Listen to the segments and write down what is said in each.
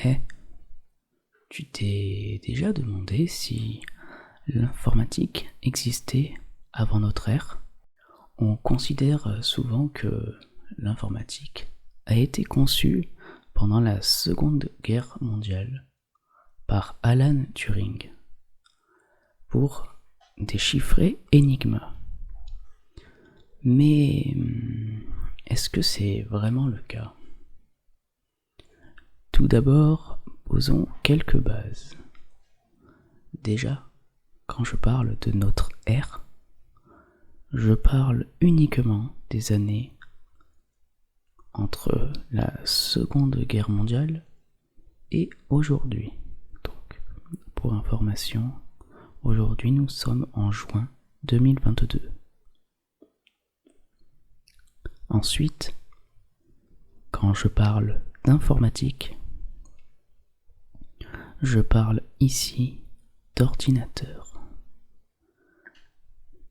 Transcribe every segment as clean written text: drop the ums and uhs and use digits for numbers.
Eh, tu t'es déjà demandé si l'informatique existait avant notre ère? On considère souvent que l'informatique a été conçue pendant la Seconde Guerre mondiale par Alan Turing pour déchiffrer Enigma. Mais est-ce que c'est vraiment le cas? Tout d'abord, posons quelques bases. Déjà, quand je parle de notre ère, je parle uniquement des années entre la Seconde Guerre mondiale et aujourd'hui. Donc, pour information, aujourd'hui nous sommes en juin 2022. Ensuite, quand je parle d'informatique, je parle ici d'ordinateur.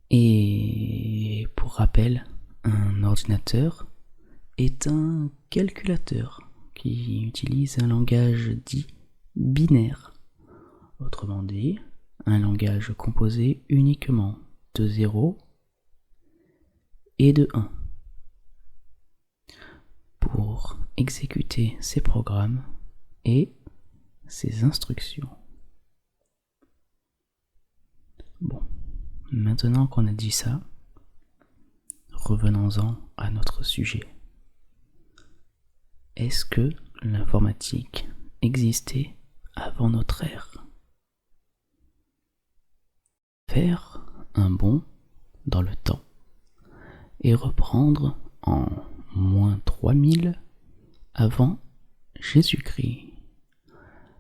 Et pour rappel, un ordinateur est un calculateur qui utilise un langage dit binaire. Autrement dit, un langage composé uniquement de 0 et de 1. Pour exécuter ses programmes et ses instructions. Bon, maintenant qu'on a dit ça, revenons-en à notre sujet. Est-ce que l'informatique existait avant notre ère? Faire un bond dans le temps et reprendre en moins 3000 avant Jésus-Christ.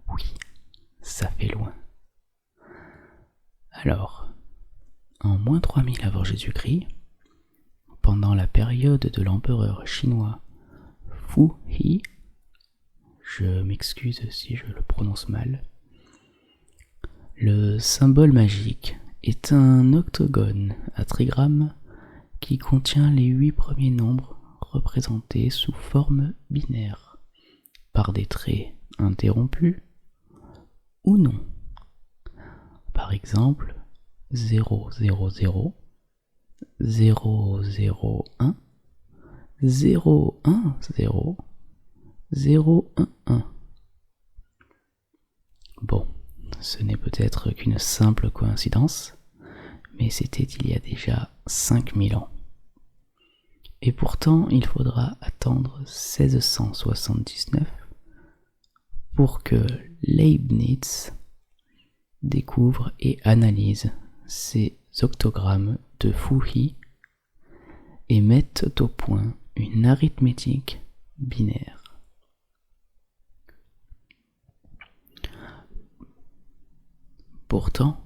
Oui, ça fait loin. Alors, en moins 3000 avant Jésus-Christ, pendant la période de l'empereur chinois Fu Hi, je m'excuse si je le prononce mal, le symbole magique est un octogone à trigramme qui contient les 8 premiers nombres représentés sous forme binaire, par des traits interrompus ou non. Par exemple, 000, 001, 010, 011. Bon, ce n'est peut-être qu'une simple coïncidence, mais c'était il y a déjà 5000 ans. Et pourtant, il faudra attendre 1679 pour que Leibniz découvre et analyse ces octogrammes de Fu Hi et mette au point une arithmétique binaire. Pourtant,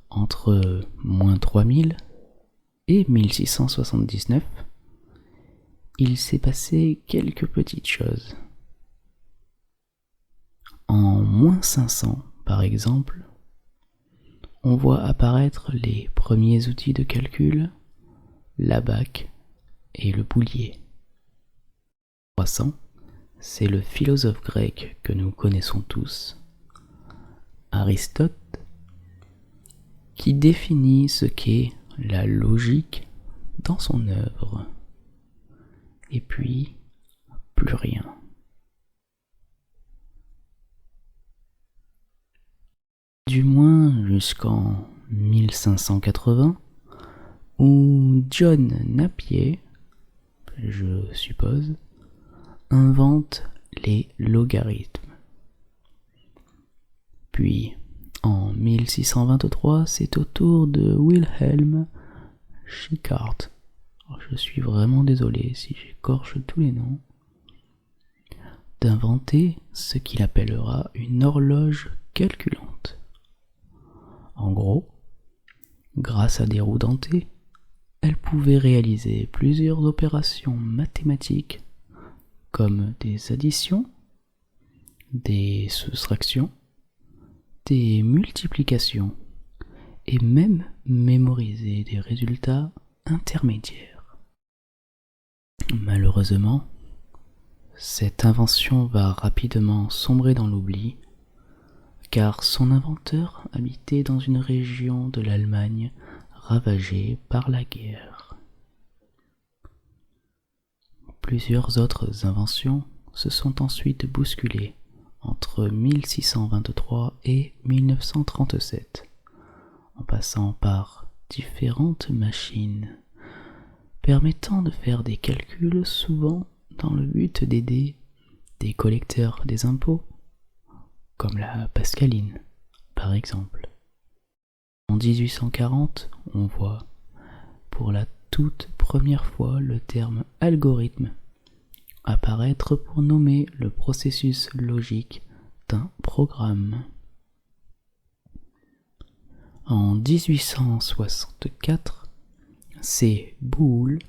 entre moins 3000 et 1679, il s'est passé quelques petites choses. En moins 500, par exemple, on voit apparaître les premiers outils de calcul, l'abaque et le boulier. 300, c'est le philosophe grec que nous connaissons tous, Aristote, qui définit ce qu'est la logique dans son œuvre. Et puis, plus rien. Du moins jusqu'en 1580, où John Napier, je suppose, invente les logarithmes. Puis, en 1623, c'est au tour de Wilhelm Schickard. Je suis vraiment désolé si j'écorche tous les noms. D'inventer ce qu'il appellera une horloge calculante. En gros, grâce à des roues dentées, elle pouvait réaliser plusieurs opérations mathématiques comme des additions, des soustractions, des multiplications et même mémoriser des résultats intermédiaires. Malheureusement, Cette invention va rapidement sombrer dans l'oubli, car son inventeur habitait dans une région de l'Allemagne ravagée par la guerre. Plusieurs autres inventions se sont ensuite bousculées entre 1623 et 1937, en passant par différentes machines permettant de faire des calculs souvent dans le but d'aider des collecteurs des impôts, comme la Pascaline par exemple. En 1840, on voit pour la toute première fois le terme algorithme apparaître pour nommer le processus logique d'un programme. En 1864, c'est Boole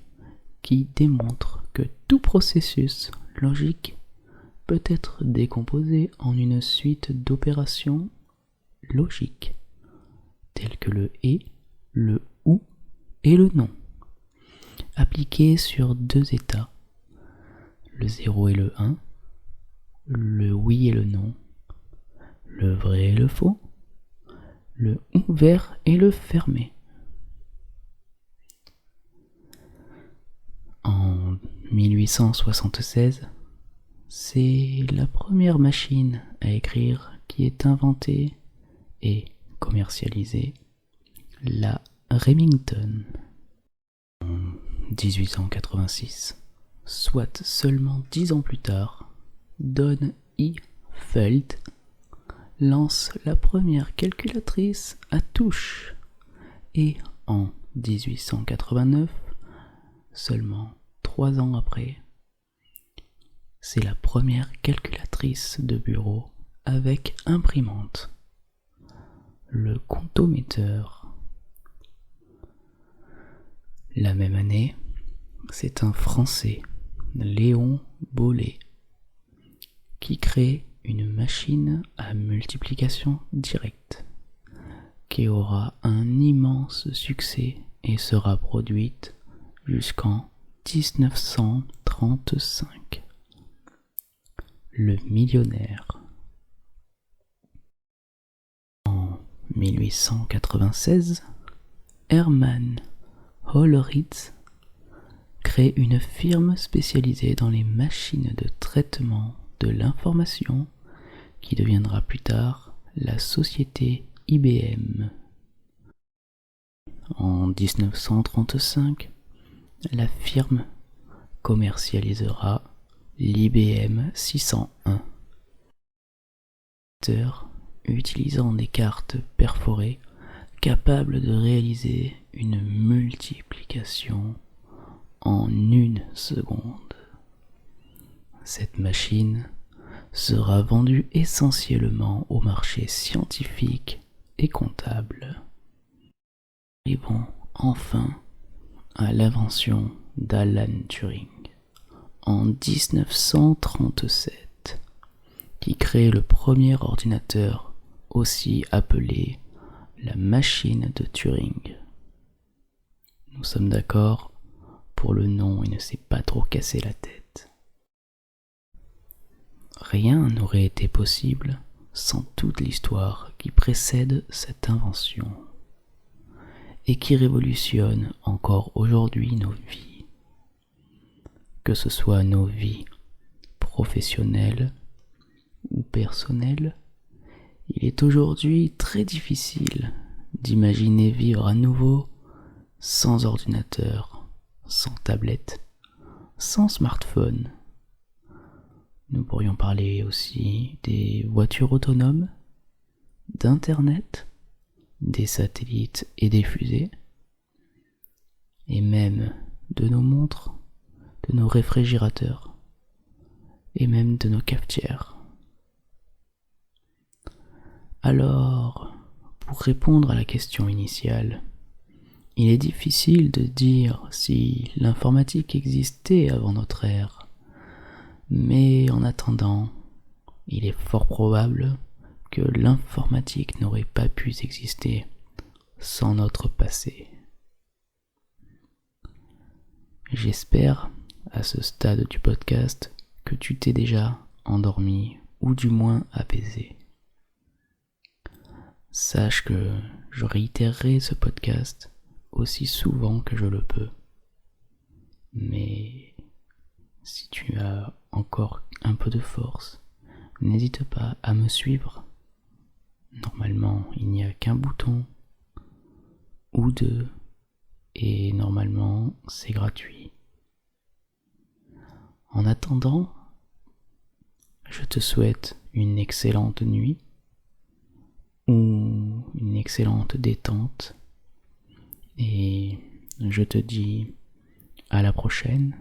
qui démontre que tout processus logique peut être décomposé en une suite d'opérations logiques, telles que le et, le ou et le non, appliqués sur deux états, le 0 et le 1, le oui et le non, le vrai et le faux, le ouvert et le fermé. En 1876, c'est la première machine à écrire qui est inventée et commercialisée, la Remington. En 1886, soit seulement 10 ans plus tard, Don E. Feld lance la première calculatrice à touche et en 1889, seulement 3 ans après, c'est la première calculatrice de bureau avec imprimante, le comptometteur. La même année, c'est un Français, Léon Bollée, qui crée une machine à multiplication directe, qui aura un immense succès et sera produite jusqu'en 1935. Le millionnaire. En 1896, Hermann Hollerith crée une firme spécialisée dans les machines de traitement de l'information qui deviendra plus tard la société IBM. En 1935, la firme commercialisera l'IBM 601, utilisant des cartes perforées capables de réaliser une multiplication en 1 seconde. Cette machine sera vendue essentiellement au marché scientifique et comptable. Arrivons enfin à l'invention d'Alan Turing en 1937, qui crée le premier ordinateur, aussi appelé la machine de Turing. Nous sommes d'accord, pour le nom, il ne s'est pas trop cassé la tête. Rien n'aurait été possible sans toute l'histoire qui précède cette invention et qui révolutionne encore aujourd'hui nos vies. Que ce soit nos vies professionnelles ou personnelles, il est aujourd'hui très difficile d'imaginer vivre à nouveau sans ordinateur, sans tablette, sans smartphone. Nous pourrions parler aussi des voitures autonomes, d'Internet, des satellites et des fusées, et même de nos montres, de nos réfrigérateurs, et même de nos cafetières. Alors, pour répondre à la question initiale, il est difficile de dire si l'informatique existait avant notre ère, mais en attendant, il est fort probable que l'informatique n'aurait pas pu exister sans notre passé. J'espère, à ce stade du podcast, que tu t'es déjà endormi ou du moins apaisé. Sache que je réitérerai ce podcast aussi souvent que je le peux. Mais si tu as encore un peu de force, n'hésite pas à me suivre. Normalement, il n'y a qu'un bouton ou deux et normalement, c'est gratuit. En attendant, je te souhaite une excellente nuit ou une excellente détente et je te dis à la prochaine